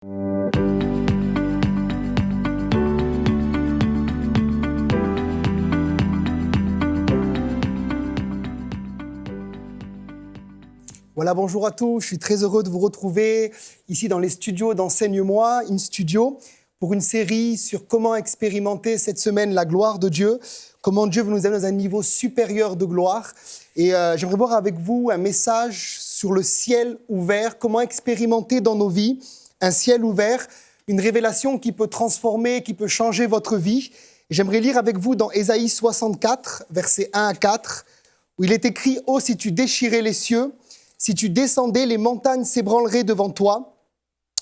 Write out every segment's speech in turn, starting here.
Voilà, bonjour à tous, je suis très heureux de vous retrouver ici dans les studios d'Enseigne-moi, InStudio, pour une série sur comment expérimenter cette semaine la gloire de Dieu, comment Dieu veut nous amener dans un niveau supérieur de gloire. Et j'aimerais voir avec vous un message sur le ciel ouvert, comment expérimenter dans nos vies un ciel ouvert, une révélation qui peut transformer, qui peut changer votre vie. Et j'aimerais lire avec vous dans Ésaïe 64, versets 1 à 4, où il est écrit « Oh, si tu déchirais les cieux !» Si tu descendais, les montagnes s'ébranleraient devant toi,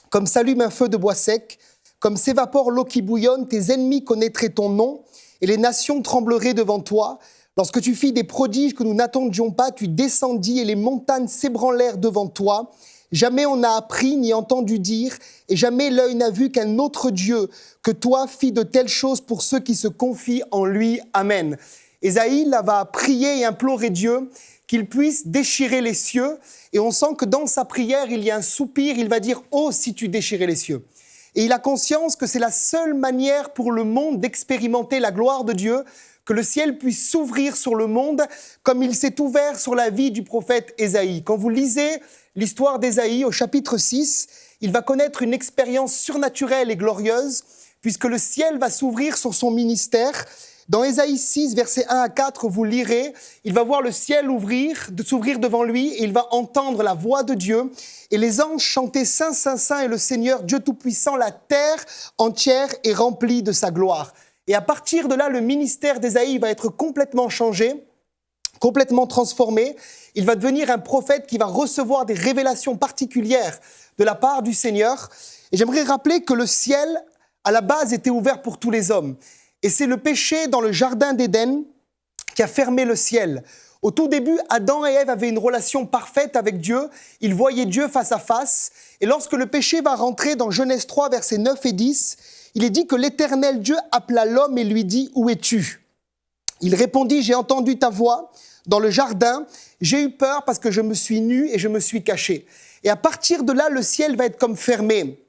comme s'allume un feu de bois sec, comme s'évapore l'eau qui bouillonne, tes ennemis connaîtraient ton nom, et les nations trembleraient devant toi. Lorsque tu fis des prodiges que nous n'attendions pas, tu descendis et les montagnes s'ébranlèrent devant toi. Jamais on n'a appris ni entendu dire, et jamais l'œil n'a vu qu'un autre Dieu que toi fit de telles choses pour ceux qui se confient en lui. Amen. Ésaïe là, va prier et implorer Dieu qu'il puisse déchirer les cieux. Et on sent que dans sa prière, il y a un soupir. Il va dire « Oh, si tu déchirais les cieux !» Et il a conscience que c'est la seule manière pour le monde d'expérimenter la gloire de Dieu, que le ciel puisse s'ouvrir sur le monde comme il s'est ouvert sur la vie du prophète Ésaïe. Quand vous lisez l'histoire d'Ésaïe au chapitre 6, il va connaître une expérience surnaturelle et glorieuse, puisque le ciel va s'ouvrir sur son ministère. Dans Ésaïe 6, versets 1 à 4, vous lirez, il va voir le ciel s'ouvrir devant lui et il va entendre la voix de Dieu et les anges chanter « Saint, Saint, Saint est le Seigneur, Dieu Tout-Puissant, la terre entière est remplie de sa gloire. » Et à partir de là, le ministère d'Ésaïe va être complètement changé, complètement transformé. Il va devenir un prophète qui va recevoir des révélations particulières de la part du Seigneur. Et j'aimerais rappeler que le ciel, à la base, était ouvert pour tous les hommes. Et c'est le péché dans le jardin d'Éden qui a fermé le ciel. Au tout début, Adam et Ève avaient une relation parfaite avec Dieu. Ils voyaient Dieu face à face. Et lorsque le péché va rentrer dans Genèse 3, versets 9 et 10, il est dit que l'Éternel Dieu appela l'homme et lui dit « Où es-tu » Il répondit « J'ai entendu ta voix dans le jardin. J'ai eu peur parce que je me suis nu et je me suis caché. » Et à partir de là, le ciel va être comme fermé.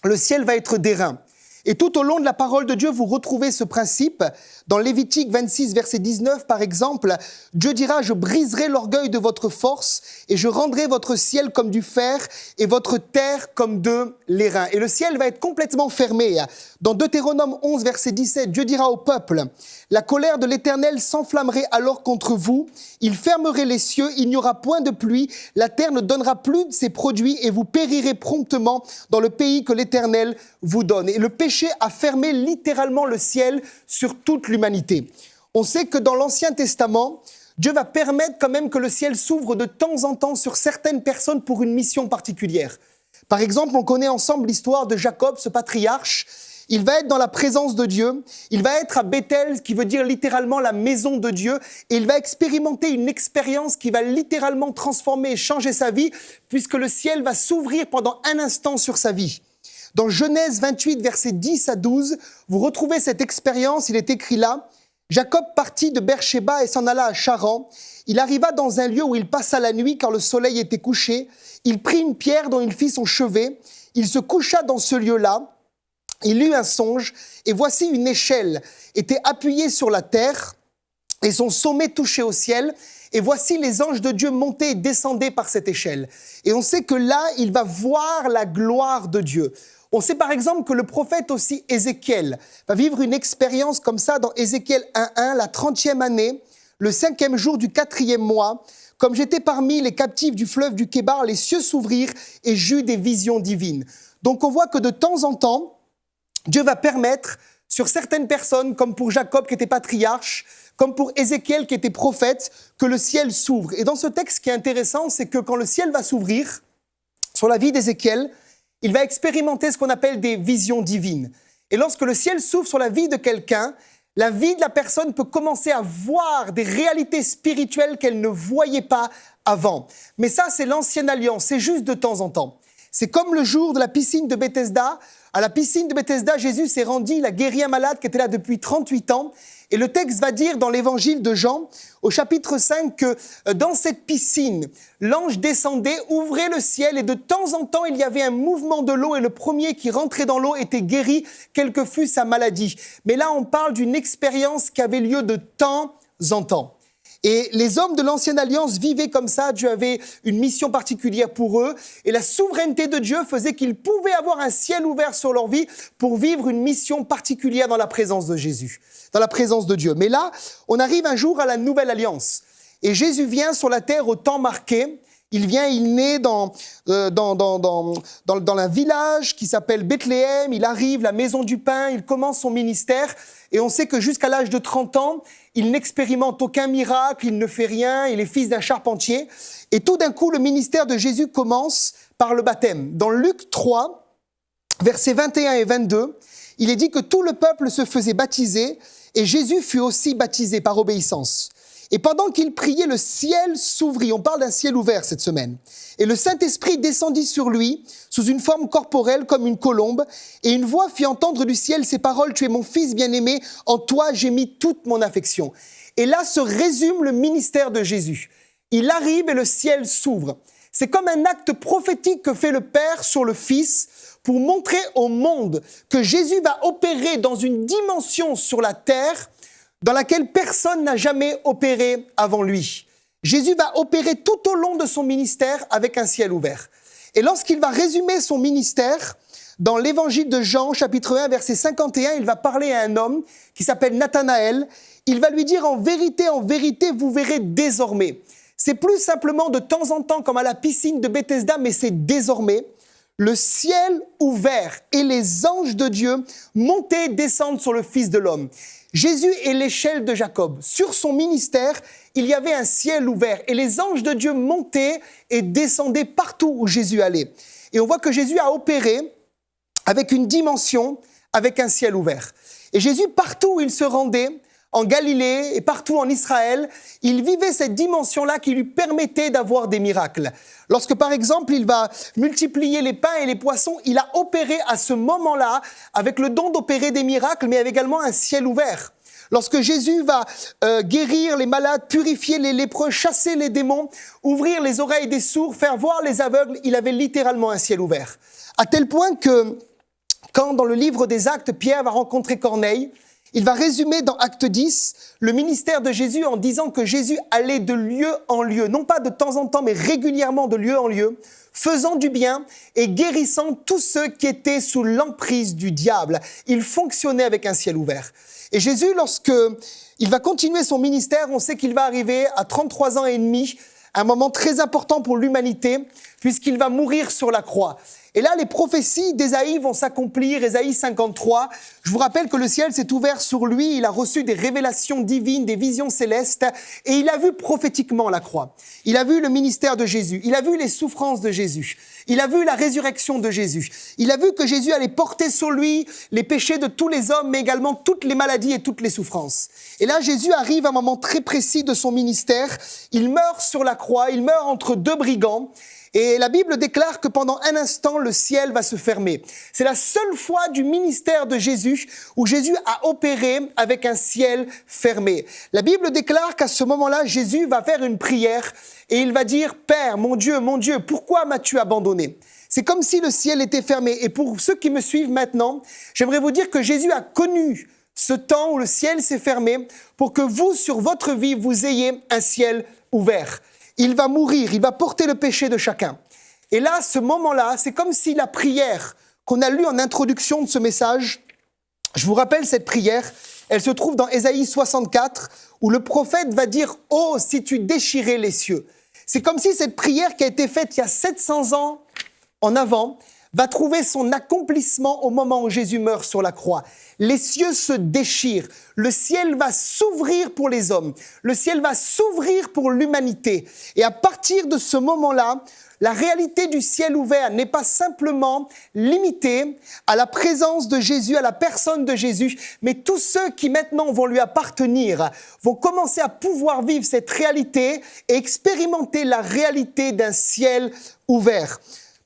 Le ciel va être d'airain. Et tout au long de la parole de Dieu, vous retrouvez ce principe. Dans Lévitique 26, verset 19, par exemple, Dieu dira « Je briserai l'orgueil de votre force et je rendrai votre ciel comme du fer et votre terre comme de l'airain. » Et le ciel va être complètement fermé. Dans Deutéronome 11, verset 17, Dieu dira au peuple « La colère de l'Éternel s'enflammerait alors contre vous. Il fermerait les cieux, il n'y aura point de pluie. La terre ne donnera plus de ses produits et vous périrez promptement dans le pays que l'Éternel vous donne. » Et le péché a fermé littéralement le ciel sur toute l'humanité. On sait que dans l'Ancien Testament, Dieu va permettre quand même que le ciel s'ouvre de temps en temps sur certaines personnes pour une mission particulière. Par exemple, on connaît ensemble l'histoire de Jacob, ce patriarche. Il va être dans la présence de Dieu, il va être à Bethel, ce qui veut dire littéralement la maison de Dieu, et il va expérimenter une expérience qui va littéralement transformer et changer sa vie, puisque le ciel va s'ouvrir pendant un instant sur sa vie. Dans Genèse 28, versets 10 à 12, vous retrouvez cette expérience, il est écrit là, « Jacob partit de Beersheba et s'en alla à Charan. Il arriva dans un lieu où il passa la nuit car le soleil était couché. Il prit une pierre dont il fit son chevet. Il se coucha dans ce lieu-là. Il eut un songe et voici une échelle était appuyée sur la terre et son sommet touchait au ciel. Et voici les anges de Dieu montaient et descendaient par cette échelle. Et on sait que là, il va voir la gloire de Dieu. On sait par exemple que le prophète aussi Ézéchiel va vivre une expérience comme ça dans Ézéchiel 1.1, la 30e année, le 5e jour du 4e mois. Comme j'étais parmi les captifs du fleuve du Kébar, les cieux s'ouvrirent et j'eus des visions divines. Donc on voit que de temps en temps, Dieu va permettre sur certaines personnes, comme pour Jacob qui était patriarche, comme pour Ézéchiel qui était prophète, que le ciel s'ouvre. Et dans ce texte, ce qui est intéressant, c'est que quand le ciel va s'ouvrir sur la vie d'Ézéchiel, il va expérimenter ce qu'on appelle des visions divines. Et lorsque le ciel s'ouvre sur la vie de quelqu'un, la vie de la personne peut commencer à voir des réalités spirituelles qu'elle ne voyait pas avant. Mais ça, c'est l'ancienne alliance, c'est juste de temps en temps. C'est comme le jour de la piscine de Bethesda, À la piscine de Bethesda, Jésus s'est rendu, il a guéri un malade qui était là depuis 38 ans. Et le texte va dire dans l'évangile de Jean, au chapitre 5, que dans cette piscine, l'ange descendait, ouvrait le ciel et de temps en temps, il y avait un mouvement de l'eau et le premier qui rentrait dans l'eau était guéri, quelle que fût sa maladie. Mais là, on parle d'une expérience qui avait lieu de temps en temps. Et les hommes de l'ancienne alliance vivaient comme ça, Dieu avait une mission particulière pour eux, et la souveraineté de Dieu faisait qu'ils pouvaient avoir un ciel ouvert sur leur vie pour vivre une mission particulière dans la présence de Jésus, dans la présence de Dieu. Mais là, on arrive un jour à la nouvelle alliance, et Jésus vient sur la terre au temps marqué. Il naît dans un village qui s'appelle Bethléem, il arrive, la maison du pain, il commence son ministère, et on sait que jusqu'à l'âge de 30 ans, il n'expérimente aucun miracle, il ne fait rien, il est fils d'un charpentier. Et tout d'un coup, le ministère de Jésus commence par le baptême. Dans Luc 3, versets 21 et 22, il est dit que tout le peuple se faisait baptiser, et Jésus fut aussi baptisé par obéissance. Et pendant qu'il priait, le ciel s'ouvrit. On parle d'un ciel ouvert cette semaine. Et le Saint-Esprit descendit sur lui, sous une forme corporelle comme une colombe. Et une voix fit entendre du ciel ces paroles: « Tu es mon fils bien-aimé, en toi j'ai mis toute mon affection. » Et là se résume le ministère de Jésus. Il arrive et le ciel s'ouvre. C'est comme un acte prophétique que fait le Père sur le Fils pour montrer au monde que Jésus va opérer dans une dimension sur la terre dans laquelle personne n'a jamais opéré avant lui. Jésus va opérer tout au long de son ministère avec un ciel ouvert. Et lorsqu'il va résumer son ministère, dans l'évangile de Jean, chapitre 1, verset 51, il va parler à un homme qui s'appelle Nathanaël. Il va lui dire: en vérité, vous verrez désormais. C'est plus simplement de temps en temps comme à la piscine de Bethesda, mais c'est désormais le ciel ouvert et les anges de Dieu monter et descendre sur le Fils de l'homme. Jésus est l'échelle de Jacob. Sur son ministère, il y avait un ciel ouvert et les anges de Dieu montaient et descendaient partout où Jésus allait. Et on voit que Jésus a opéré avec une dimension, avec un ciel ouvert. Et Jésus, partout où il se rendait, en Galilée et partout en Israël, il vivait cette dimension-là qui lui permettait d'avoir des miracles. Lorsque, par exemple, il va multiplier les pains et les poissons, il a opéré à ce moment-là avec le don d'opérer des miracles, mais avec également un ciel ouvert. Lorsque Jésus va guérir les malades, purifier les lépreux, chasser les démons, ouvrir les oreilles des sourds, faire voir les aveugles, il avait littéralement un ciel ouvert. À tel point que, quand dans le livre des Actes, Pierre va rencontrer Corneille, il va résumer dans Acte 10 le ministère de Jésus en disant que Jésus allait de lieu en lieu, non pas de temps en temps, mais régulièrement de lieu en lieu, faisant du bien et guérissant tous ceux qui étaient sous l'emprise du diable. Il fonctionnait avec un ciel ouvert. Et Jésus, lorsque il va continuer son ministère, on sait qu'il va arriver à 33 ans et demi, un moment très important pour l'humanité, puisqu'il va mourir sur la croix. Et là, les prophéties d'Ésaïe vont s'accomplir. Ésaïe 53, je vous rappelle que le ciel s'est ouvert sur lui, il a reçu des révélations divines, des visions célestes, et il a vu prophétiquement la croix. Il a vu le ministère de Jésus, il a vu les souffrances de Jésus, il a vu la résurrection de Jésus, il a vu que Jésus allait porter sur lui les péchés de tous les hommes, mais également toutes les maladies et toutes les souffrances. Et là, Jésus arrive à un moment très précis de son ministère, il meurt sur la croix, il meurt entre deux brigands, et la Bible déclare que pendant un instant, le ciel va se fermer. C'est la seule fois du ministère de Jésus où Jésus a opéré avec un ciel fermé. La Bible déclare qu'à ce moment-là, Jésus va faire une prière et il va dire: « Père, mon Dieu, pourquoi m'as-tu abandonné ?» C'est comme si le ciel était fermé. Et pour ceux qui me suivent maintenant, j'aimerais vous dire que Jésus a connu ce temps où le ciel s'est fermé pour que vous, sur votre vie, vous ayez un ciel ouvert. Il va mourir, il va porter le péché de chacun. Et là, ce moment-là, c'est comme si la prière qu'on a lue en introduction de ce message, je vous rappelle cette prière, elle se trouve dans Ésaïe 64, où le prophète va dire « Oh, si tu déchirais les cieux ». C'est comme si cette prière qui a été faite il y a 700 ans en avant va trouver son accomplissement au moment où Jésus meurt sur la croix. Les cieux se déchirent, le ciel va s'ouvrir pour les hommes, le ciel va s'ouvrir pour l'humanité. Et à partir de ce moment-là, la réalité du ciel ouvert n'est pas simplement limitée à la présence de Jésus, à la personne de Jésus, mais tous ceux qui maintenant vont lui appartenir vont commencer à pouvoir vivre cette réalité et expérimenter la réalité d'un ciel ouvert.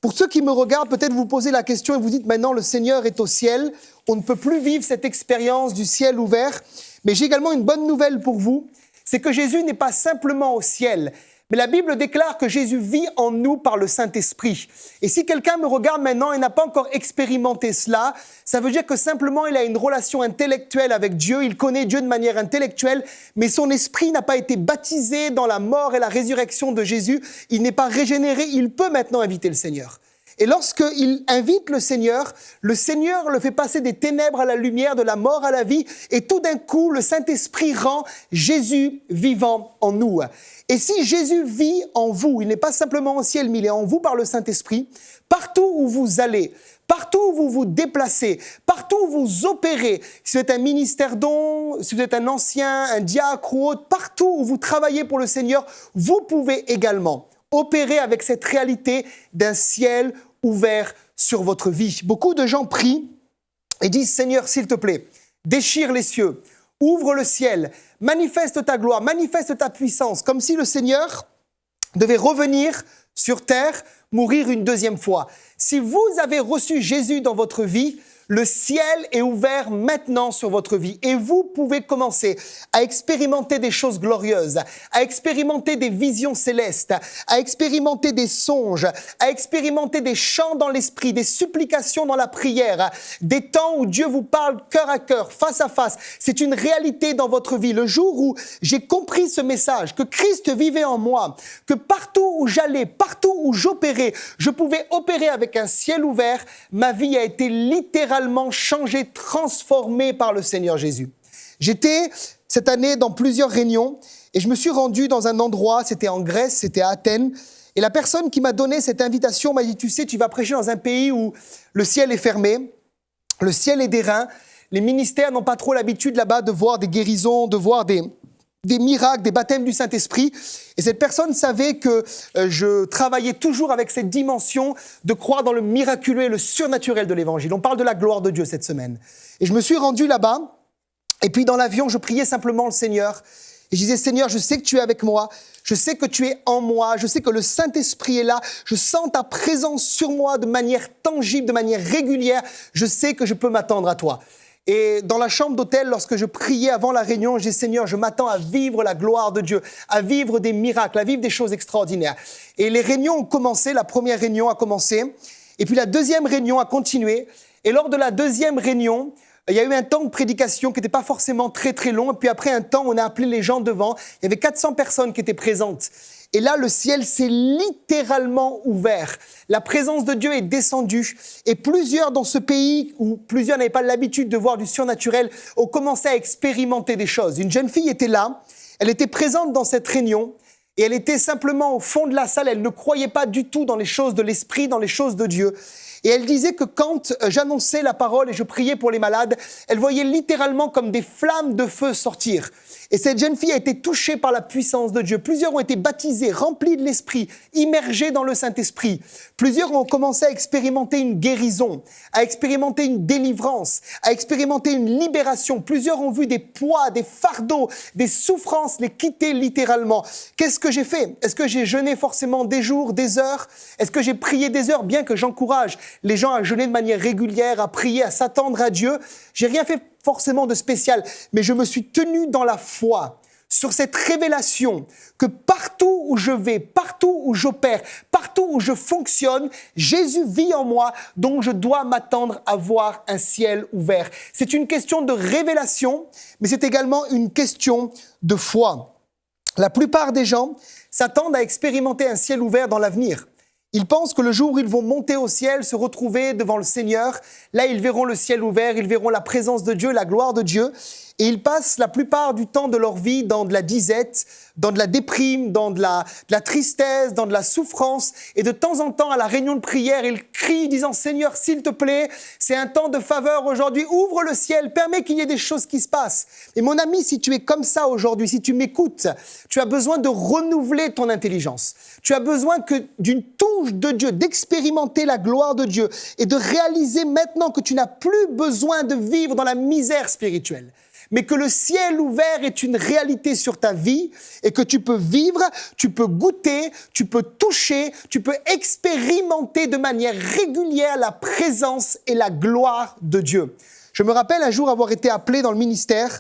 Pour ceux qui me regardent, peut-être vous posez la question et vous dites maintenant le Seigneur est au ciel, on ne peut plus vivre cette expérience du ciel ouvert. Mais j'ai également une bonne nouvelle pour vous, c'est que Jésus n'est pas simplement au ciel, mais la Bible déclare que Jésus vit en nous par le Saint-Esprit. Et si quelqu'un me regarde maintenant et n'a pas encore expérimenté cela, ça veut dire que simplement il a une relation intellectuelle avec Dieu, il connaît Dieu de manière intellectuelle, mais son esprit n'a pas été baptisé dans la mort et la résurrection de Jésus, il n'est pas régénéré, il peut maintenant inviter le Seigneur. Et lorsqu'il invite le Seigneur le fait passer des ténèbres à la lumière, de la mort à la vie, et tout d'un coup, le Saint-Esprit rend Jésus vivant en nous. Et si Jésus vit en vous, il n'est pas simplement au ciel, mais il est en vous par le Saint-Esprit, partout où vous allez, partout où vous vous déplacez, partout où vous opérez, si vous êtes un ministère don, si vous êtes un ancien, un diacre ou autre, partout où vous travaillez pour le Seigneur, vous pouvez également opérer avec cette réalité d'un ciel ouvert sur votre vie. Beaucoup de gens prient et disent « Seigneur, s'il te plaît, déchire les cieux, ouvre le ciel, manifeste ta gloire, manifeste ta puissance », comme si le Seigneur devait revenir sur terre, mourir une deuxième fois. Si vous avez reçu Jésus dans votre vie, le ciel est ouvert maintenant sur votre vie et vous pouvez commencer à expérimenter des choses glorieuses, à expérimenter des visions célestes, à expérimenter des songes, à expérimenter des chants dans l'esprit, des supplications dans la prière, des temps où Dieu vous parle cœur à cœur, face à face. C'est une réalité dans votre vie. Le jour où j'ai compris ce message, que Christ vivait en moi, que partout où j'allais, partout où j'opérais, je pouvais opérer avec un ciel ouvert, ma vie a été littéralement changé, transformé par le Seigneur Jésus. J'étais cette année dans plusieurs réunions et je me suis rendu dans un endroit, c'était en Grèce, c'était à Athènes, et la personne qui m'a donné cette invitation m'a dit « Tu sais, tu vas prêcher dans un pays où le ciel est fermé, le ciel est d'airain, les ministères n'ont pas trop l'habitude là-bas de voir des guérisons, de voir des miracles, des baptêmes du Saint-Esprit. » Et cette personne savait que je travaillais toujours avec cette dimension de croire dans le miraculeux et le surnaturel de l'Évangile. On parle de la gloire de Dieu cette semaine. Et je me suis rendu là-bas, et puis dans l'avion, je priais simplement le Seigneur. Et je disais, Seigneur, je sais que tu es avec moi, je sais que tu es en moi, je sais que le Saint-Esprit est là, je sens ta présence sur moi de manière tangible, de manière régulière, je sais que je peux m'attendre à toi. Et dans la chambre d'hôtel, lorsque je priais avant la réunion, je dis « Seigneur, je m'attends à vivre la gloire de Dieu, à vivre des miracles, à vivre des choses extraordinaires. » Et les réunions ont commencé, la première réunion a commencé, et puis la deuxième réunion a continué. Et lors de la deuxième réunion, il y a eu un temps de prédication qui n'était pas forcément très très long. Et puis après un temps, on a appelé les gens devant. Il y avait 400 personnes qui étaient présentes. Et là, le ciel s'est littéralement ouvert. La présence de Dieu est descendue. Et plusieurs dans ce pays, où plusieurs n'avaient pas l'habitude de voir du surnaturel, ont commencé à expérimenter des choses. Une jeune fille était là, elle était présente dans cette réunion, et elle était simplement au fond de la salle. Elle ne croyait pas du tout dans les choses de l'esprit, dans les choses de Dieu. Et elle disait que quand j'annonçais la parole et je priais pour les malades, elle voyait littéralement comme des flammes de feu sortir. Et cette jeune fille a été touchée par la puissance de Dieu. Plusieurs ont été baptisés, remplis de l'Esprit, immergés dans le Saint-Esprit. Plusieurs ont commencé à expérimenter une guérison, à expérimenter une délivrance, à expérimenter une libération. Plusieurs ont vu des poids, des fardeaux, des souffrances les quitter littéralement. Qu'est-ce que j'ai fait? Est-ce que j'ai jeûné forcément des jours, des heures? Est-ce que j'ai prié des heures? Bien que j'encourage les gens à jeûner de manière régulière, à prier, à s'attendre à Dieu. J'ai rien fait forcément de spécial, mais je me suis tenu dans la foi sur cette révélation que partout où je vais, partout où j'opère, partout où je fonctionne, Jésus vit en moi, donc je dois m'attendre à voir un ciel ouvert. C'est une question de révélation, mais c'est également une question de foi. La plupart des gens s'attendent à expérimenter un ciel ouvert dans l'avenir. Ils pensent que le jour où ils vont monter au ciel, se retrouver devant le Seigneur, là ils verront le ciel ouvert, ils verront la présence de Dieu, la gloire de Dieu. Et ils passent la plupart du temps de leur vie dans de la disette, dans de la déprime, dans de la tristesse, dans de la souffrance. Et de temps en temps, à la réunion de prière, ils crient disant « Seigneur, s'il te plaît, c'est un temps de faveur aujourd'hui, ouvre le ciel, permets qu'il y ait des choses qui se passent. » Et mon ami, si tu es comme ça aujourd'hui, si tu m'écoutes, tu as besoin de renouveler ton intelligence. Tu as besoin d'une touche de Dieu, d'expérimenter la gloire de Dieu et de réaliser maintenant que tu n'as plus besoin de vivre dans la misère spirituelle. mais que le ciel ouvert est une réalité sur ta vie et que tu peux vivre, tu peux goûter, tu peux toucher, tu peux expérimenter de manière régulière la présence et la gloire de Dieu. Je me rappelle un jour avoir été appelé dans le ministère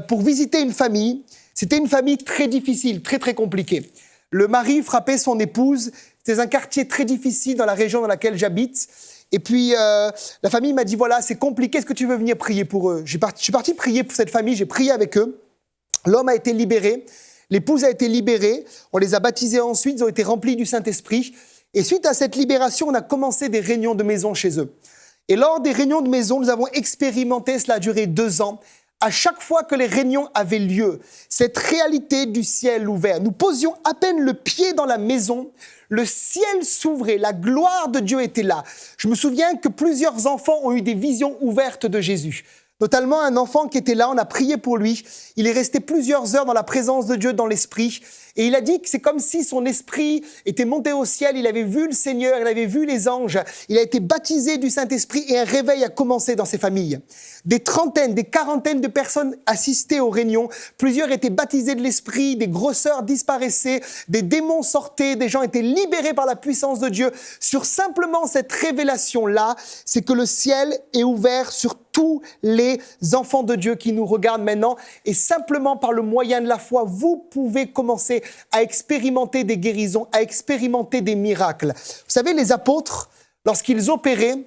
pour visiter une famille. C'était une famille très difficile, très très compliquée. Le mari frappait son épouse. C'était un quartier très difficile dans la région dans laquelle j'habite. Et puis, la famille m'a dit, voilà, c'est compliqué, est-ce que tu veux venir prier pour eux ? Je suis parti prier pour cette famille, j'ai prié avec eux. L'homme a été libéré, l'épouse a été libérée, on les a baptisés ensuite, ils ont été remplis du Saint-Esprit. Et suite à cette libération, on a commencé des réunions de maison chez eux. Et lors des réunions de maison, nous avons expérimenté, cela a duré 2 ans, à chaque fois que les réunions avaient lieu, cette réalité du ciel ouvert. Nous posions à peine le pied dans la maison, le ciel s'ouvrait, la gloire de Dieu était là. Je me souviens que plusieurs enfants ont eu des visions ouvertes de Jésus. Notamment un enfant qui était là, on a prié pour lui. Il est resté plusieurs heures dans la présence de Dieu, dans l'esprit. Et il a dit que c'est comme si son esprit était monté au ciel. Il avait vu le Seigneur, il avait vu les anges. Il a été baptisé du Saint-Esprit et un réveil a commencé dans ses familles. Des trentaines, des quarantaines de personnes assistaient aux réunions. Plusieurs étaient baptisés de l'esprit, des grosseurs disparaissaient, des démons sortaient, des gens étaient libérés par la puissance de Dieu. Sur simplement cette révélation-là, c'est que le ciel est ouvert sur tous les enfants de Dieu qui nous regardent maintenant. Et simplement par le moyen de la foi, vous pouvez commencer à expérimenter des guérisons, à expérimenter des miracles. Vous savez, les apôtres, lorsqu'ils opéraient,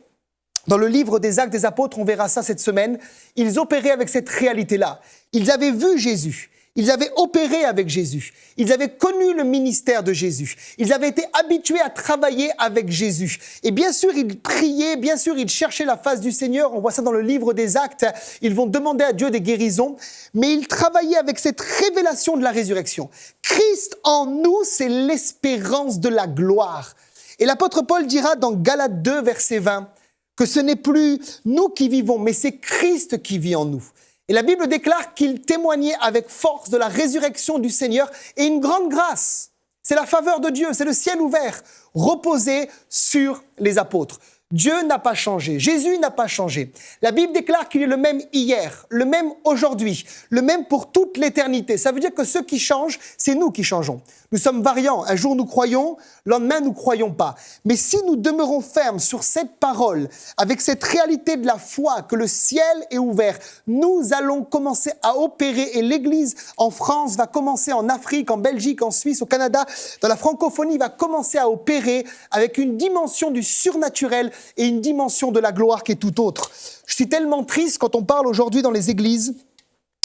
dans le livre des Actes des Apôtres, on verra ça cette semaine, ils opéraient avec cette réalité-là. Ils avaient vu Jésus. Ils avaient opéré avec Jésus. Ils avaient connu le ministère de Jésus. Ils avaient été habitués à travailler avec Jésus. Et bien sûr, ils priaient, bien sûr, ils cherchaient la face du Seigneur. On voit ça dans le livre des Actes. Ils vont demander à Dieu des guérisons. Mais ils travaillaient avec cette révélation de la résurrection. Christ en nous, c'est l'espérance de la gloire. Et l'apôtre Paul dira dans Galates 2, verset 20, que ce n'est plus nous qui vivons, mais c'est Christ qui vit en nous. Et la Bible déclare qu'il témoignait avec force de la résurrection du Seigneur et une grande grâce. C'est la faveur de Dieu, c'est le ciel ouvert, reposé sur les apôtres. Dieu n'a pas changé, Jésus n'a pas changé. La Bible déclare qu'il est le même hier, le même aujourd'hui, le même pour toute l'éternité. Ça veut dire que ce qui change, c'est nous qui changeons. Nous sommes variants. Un jour nous croyons, le lendemain nous ne croyons pas. Mais si nous demeurons fermes sur cette parole, avec cette réalité de la foi que le ciel est ouvert, nous allons commencer à opérer et l'Église en France va commencer, en Afrique, en Belgique, en Suisse, au Canada, dans la francophonie va commencer à opérer avec une dimension du surnaturel et une dimension de la gloire qui est tout autre. Je suis tellement triste quand on parle aujourd'hui dans les églises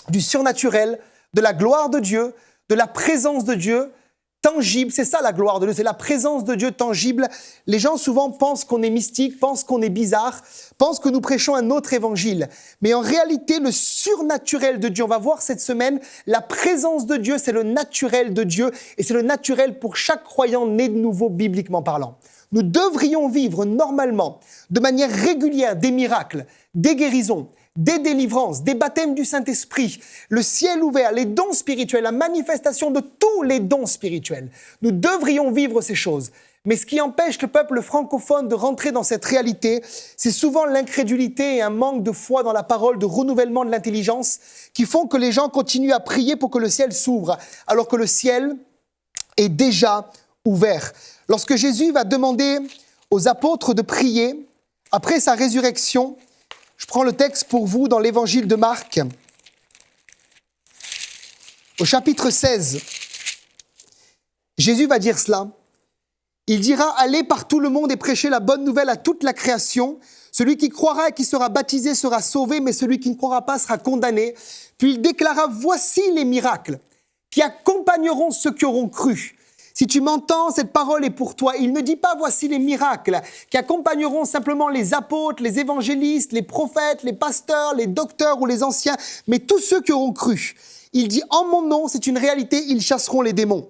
du surnaturel, de la gloire de Dieu, de la présence de Dieu, tangible, c'est ça la gloire de Dieu, c'est la présence de Dieu tangible. Les gens souvent pensent qu'on est mystique, pensent qu'on est bizarre, pensent que nous prêchons un autre évangile. Mais en réalité, le surnaturel de Dieu, on va voir cette semaine, la présence de Dieu, c'est le naturel de Dieu et c'est le naturel pour chaque croyant né de nouveau bibliquement parlant. Nous devrions vivre normalement, de manière régulière, des miracles, des guérisons, des délivrances, des baptêmes du Saint-Esprit, le ciel ouvert, les dons spirituels, la manifestation de tous les dons spirituels. Nous devrions vivre ces choses. Mais ce qui empêche le peuple francophone de rentrer dans cette réalité, c'est souvent l'incrédulité et un manque de foi dans la parole, de renouvellement de l'intelligence, qui font que les gens continuent à prier pour que le ciel s'ouvre, alors que le ciel est déjà ouvert. Lorsque Jésus va demander aux apôtres de prier, après sa résurrection, je prends le texte pour vous dans l'évangile de Marc, au chapitre 16. Jésus va dire cela. Il dira « Allez par tout le monde et prêchez la bonne nouvelle à toute la création. Celui qui croira et qui sera baptisé sera sauvé, mais celui qui ne croira pas sera condamné. » Puis il déclara « Voici les miracles qui accompagneront ceux qui auront cru. » Si tu m'entends, cette parole est pour toi. Il ne dit pas « voici les miracles » qui accompagneront simplement les apôtres, les évangélistes, les prophètes, les pasteurs, les docteurs ou les anciens, mais tous ceux qui auront cru. Il dit « en mon nom, c'est une réalité, ils chasseront les démons.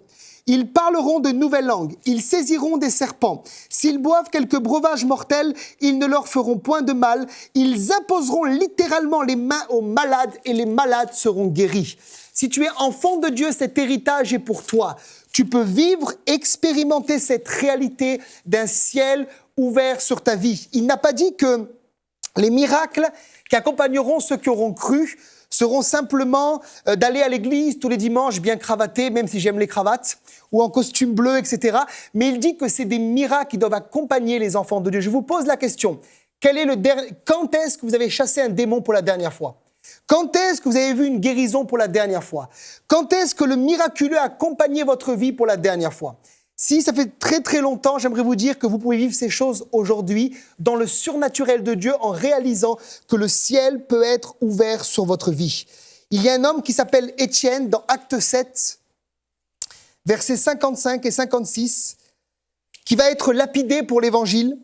Ils parleront de nouvelles langues, ils saisiront des serpents. S'ils boivent quelques breuvages mortels, ils ne leur feront point de mal. Ils imposeront littéralement les mains aux malades et les malades seront guéris. » Si tu es enfant de Dieu, cet héritage est pour toi. Tu peux vivre, expérimenter cette réalité d'un ciel ouvert sur ta vie. Il n'a pas dit que les miracles qui accompagneront ceux qui auront cru seront simplement d'aller à l'église tous les dimanches bien cravatés, même si j'aime les cravates, ou en costume bleu, etc. Mais il dit que c'est des miracles qui doivent accompagner les enfants de Dieu. Je vous pose la question, quand est-ce que vous avez chassé un démon pour la dernière fois ? Quand est-ce que vous avez vu une guérison pour la dernière fois ? Quand est-ce que le miraculeux a accompagné votre vie pour la dernière fois ? Si ça fait très très longtemps, j'aimerais vous dire que vous pouvez vivre ces choses aujourd'hui dans le surnaturel de Dieu en réalisant que le ciel peut être ouvert sur votre vie. Il y a un homme qui s'appelle Étienne dans Acte 7, versets 55 et 56, qui va être lapidé pour l'évangile.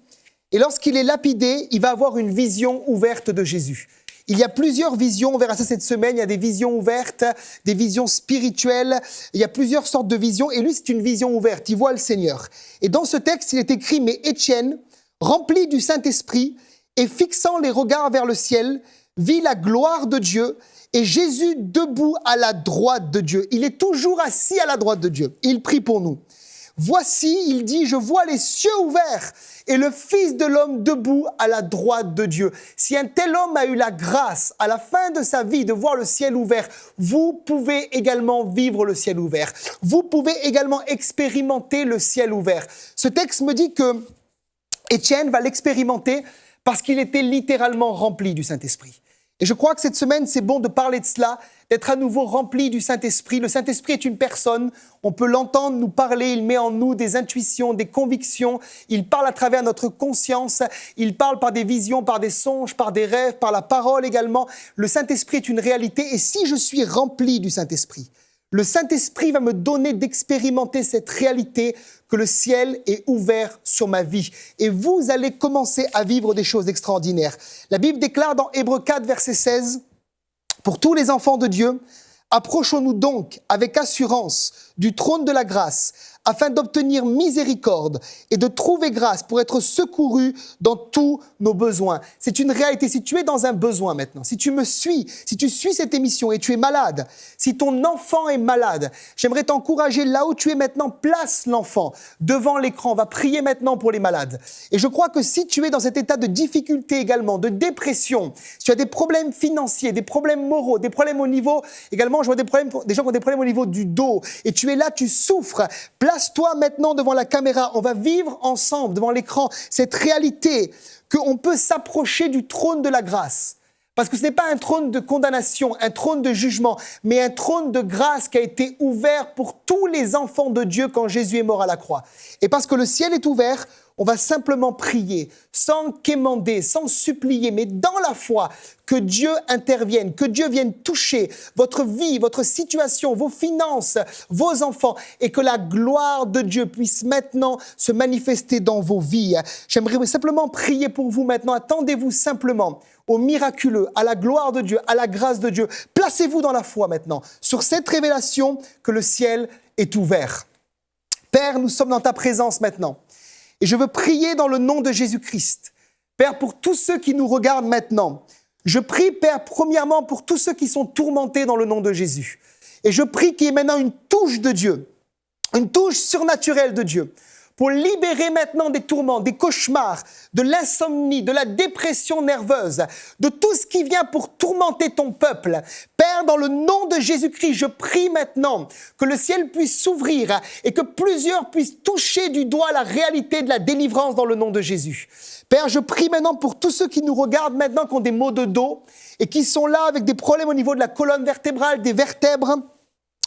Et lorsqu'il est lapidé, il va avoir une vision ouverte de Jésus. Il y a plusieurs visions, on verra ça cette semaine, il y a des visions ouvertes, des visions spirituelles, il y a plusieurs sortes de visions, et lui c'est une vision ouverte, il voit le Seigneur. Et dans ce texte, il est écrit, mais Étienne, rempli du Saint-Esprit, et fixant les regards vers le ciel, vit la gloire de Dieu, et Jésus debout à la droite de Dieu. Il est toujours assis à la droite de Dieu, il prie pour nous. Voici, il dit, je vois les cieux ouverts et le Fils de l'homme debout à la droite de Dieu. Si un tel homme a eu la grâce à la fin de sa vie de voir le ciel ouvert, vous pouvez également vivre le ciel ouvert. Vous pouvez également expérimenter le ciel ouvert. Ce texte me dit que Étienne va l'expérimenter parce qu'il était littéralement rempli du Saint-Esprit. Et je crois que cette semaine, c'est bon de parler de cela, d'être à nouveau rempli du Saint-Esprit. Le Saint-Esprit est une personne, on peut l'entendre nous parler, il met en nous des intuitions, des convictions, il parle à travers notre conscience, il parle par des visions, par des songes, par des rêves, par la parole également. Le Saint-Esprit est une réalité et si je suis rempli du Saint-Esprit, le Saint-Esprit va me donner d'expérimenter cette réalité que le ciel est ouvert sur ma vie. Et vous allez commencer à vivre des choses extraordinaires. La Bible déclare dans Hébreux 4, verset 16, « Pour tous les enfants de Dieu, approchons-nous donc avec assurance du trône de la grâce, afin d'obtenir miséricorde et de trouver grâce pour être secourus dans tous nos besoins. » C'est une réalité. Si tu es dans un besoin maintenant, si tu me suis, si tu suis cette émission et tu es malade, si ton enfant est malade, j'aimerais t'encourager là où tu es maintenant, place l'enfant devant l'écran. On va prier maintenant pour les malades. Et je crois que si tu es dans cet état de difficulté également, de dépression, si tu as des problèmes financiers, des problèmes moraux, des problèmes au niveau, également je vois des gens qui ont des problèmes au niveau du dos, et tu es là, tu souffres, place-toi maintenant devant la caméra. On va vivre ensemble devant l'écran cette réalité qu'on peut s'approcher du trône de la grâce. Parce que ce n'est pas un trône de condamnation, un trône de jugement, mais un trône de grâce qui a été ouvert pour tous les enfants de Dieu quand Jésus est mort à la croix. Et parce que le ciel est ouvert, on va simplement prier, sans quémander, sans supplier, mais dans la foi, que Dieu intervienne, que Dieu vienne toucher votre vie, votre situation, vos finances, vos enfants, et que la gloire de Dieu puisse maintenant se manifester dans vos vies. J'aimerais simplement prier pour vous maintenant. Attendez-vous simplement au miraculeux, à la gloire de Dieu, à la grâce de Dieu. Placez-vous dans la foi maintenant, sur cette révélation que le ciel est ouvert. Père, nous sommes dans ta présence maintenant. Et je veux prier dans le nom de Jésus-Christ. Père, pour tous ceux qui nous regardent maintenant, je prie, Père, premièrement pour tous ceux qui sont tourmentés dans le nom de Jésus. Et je prie qu'il y ait maintenant une touche de Dieu, une touche surnaturelle de Dieu, pour libérer maintenant des tourments, des cauchemars, de l'insomnie, de la dépression nerveuse, de tout ce qui vient pour tourmenter ton peuple. Père, dans le nom de Jésus-Christ, je prie maintenant que le ciel puisse s'ouvrir et que plusieurs puissent toucher du doigt la réalité de la délivrance dans le nom de Jésus. Père, je prie maintenant pour tous ceux qui nous regardent maintenant, qui ont des maux de dos et qui sont là avec des problèmes au niveau de la colonne vertébrale, des vertèbres,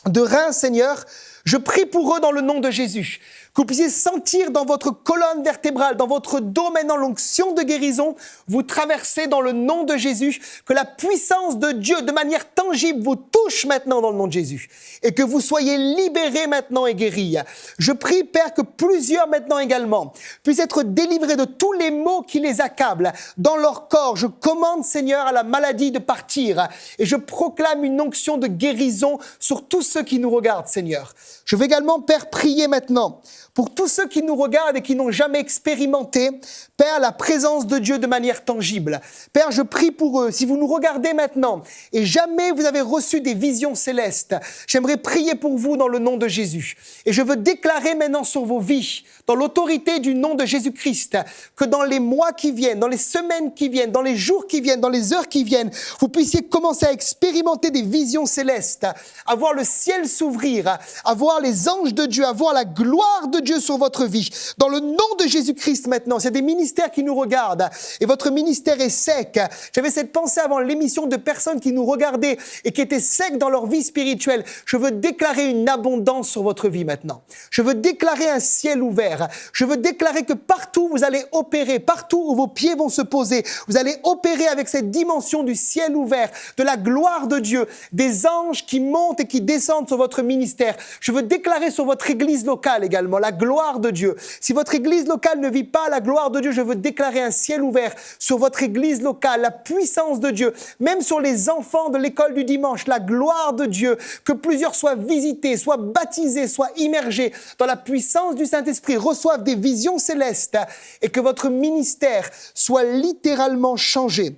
de reins, Seigneur. Je prie pour eux dans le nom de Jésus, que vous puissiez sentir dans votre colonne vertébrale, dans votre dos maintenant l'onction de guérison, vous traversez dans le nom de Jésus, que la puissance de Dieu de manière tangible vous touche maintenant dans le nom de Jésus et que vous soyez libérés maintenant et guéris. Je prie, Père, que plusieurs maintenant également puissent être délivrés de tous les maux qui les accablent dans leur corps. Je commande, Seigneur, à la maladie de partir et je proclame une onction de guérison sur tous ceux qui nous regardent, Seigneur. Je vais également, Père, prier maintenant Pour tous ceux qui nous regardent et qui n'ont jamais expérimenté, Père, la présence de Dieu de manière tangible. Père, je prie pour eux. Si vous nous regardez maintenant et jamais vous avez reçu des visions célestes, j'aimerais prier pour vous dans le nom de Jésus. Et je veux déclarer maintenant sur vos vies, dans l'autorité du nom de Jésus-Christ, que dans les mois qui viennent, dans les semaines qui viennent, dans les jours qui viennent, dans les heures qui viennent, vous puissiez commencer à expérimenter des visions célestes, à voir le ciel s'ouvrir, à voir les anges de Dieu, à voir la gloire de Dieu sur votre vie. Dans le nom de Jésus-Christ maintenant, il y a des ministères qui nous regardent et votre ministère est sec. J'avais cette pensée avant l'émission de personnes qui nous regardaient et qui étaient secs dans leur vie spirituelle. Je veux déclarer une abondance sur votre vie maintenant. Je veux déclarer un ciel ouvert. Je veux déclarer que partout vous allez opérer, partout où vos pieds vont se poser, vous allez opérer avec cette dimension du ciel ouvert, de la gloire de Dieu, des anges qui montent et qui descendent sur votre ministère. Je veux déclarer sur votre église locale également la gloire de Dieu. Si votre église locale ne vit pas la gloire de Dieu, je veux déclarer un ciel ouvert sur votre église locale, la puissance de Dieu, même sur les enfants de l'école du dimanche, la gloire de Dieu, que plusieurs soient visités, soient baptisés, soient immergés dans la puissance du Saint-Esprit, reçoivent des visions célestes et que votre ministère soit littéralement changé,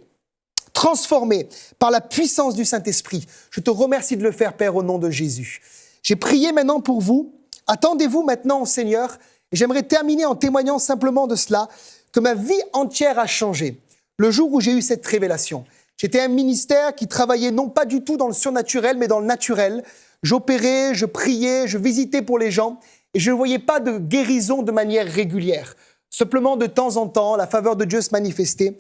transformé par la puissance du Saint-Esprit. Je te remercie de le faire, Père, au nom de Jésus. J'ai prié maintenant pour vous. Attendez-vous maintenant au Seigneur. Et j'aimerais terminer en témoignant simplement de cela, que ma vie entière a changé le jour où j'ai eu cette révélation. J'étais un ministère qui travaillait non pas du tout dans le surnaturel, mais dans le naturel. J'opérais, je priais, je visitais pour les gens et je ne voyais pas de guérison de manière régulière. Simplement, de temps en temps, la faveur de Dieu se manifestait.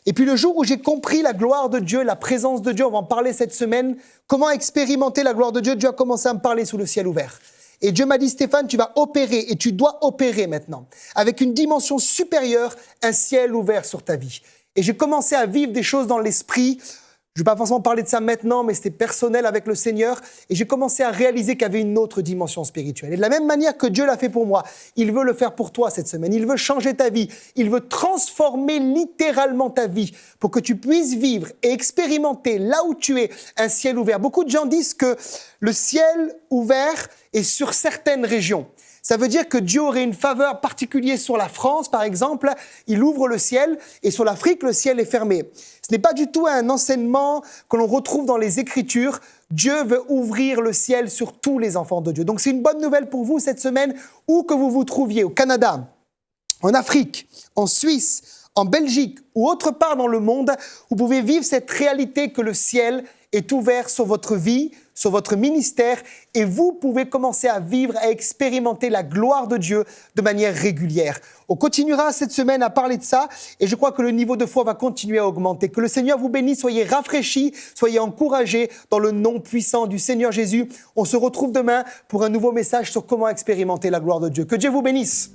Et puis le jour où j'ai compris la gloire de Dieu, la présence de Dieu, on va en parler cette semaine, comment expérimenter la gloire de Dieu, Dieu a commencé à me parler sous le ciel ouvert. Et Dieu m'a dit, Stéphane, tu vas opérer et tu dois opérer maintenant, avec une dimension supérieure, un ciel ouvert sur ta vie. Et j'ai commencé à vivre des choses dans l'esprit. Je ne vais pas forcément parler de ça maintenant, mais c'était personnel avec le Seigneur. Et j'ai commencé à réaliser qu'il y avait une autre dimension spirituelle. Et de la même manière que Dieu l'a fait pour moi, il veut le faire pour toi cette semaine. Il veut changer ta vie. Il veut transformer littéralement ta vie pour que tu puisses vivre et expérimenter là où tu es un ciel ouvert. Beaucoup de gens disent que le ciel ouvert est sur certaines régions. Ça veut dire que Dieu aurait une faveur particulière sur la France, par exemple. Il ouvre le ciel et sur l'Afrique, le ciel est fermé. Ce n'est pas du tout un enseignement que l'on retrouve dans les Écritures. Dieu veut ouvrir le ciel sur tous les enfants de Dieu. Donc c'est une bonne nouvelle pour vous cette semaine, où que vous vous trouviez, au Canada, en Afrique, en Suisse, en Belgique ou autre part dans le monde, vous pouvez vivre cette réalité que le ciel est ouvert sur votre vie, sur votre ministère, et vous pouvez commencer à vivre, à expérimenter la gloire de Dieu de manière régulière. On continuera cette semaine à parler de ça, et je crois que le niveau de foi va continuer à augmenter. Que le Seigneur vous bénisse, soyez rafraîchis, soyez encouragés dans le nom puissant du Seigneur Jésus. On se retrouve demain pour un nouveau message sur comment expérimenter la gloire de Dieu. Que Dieu vous bénisse.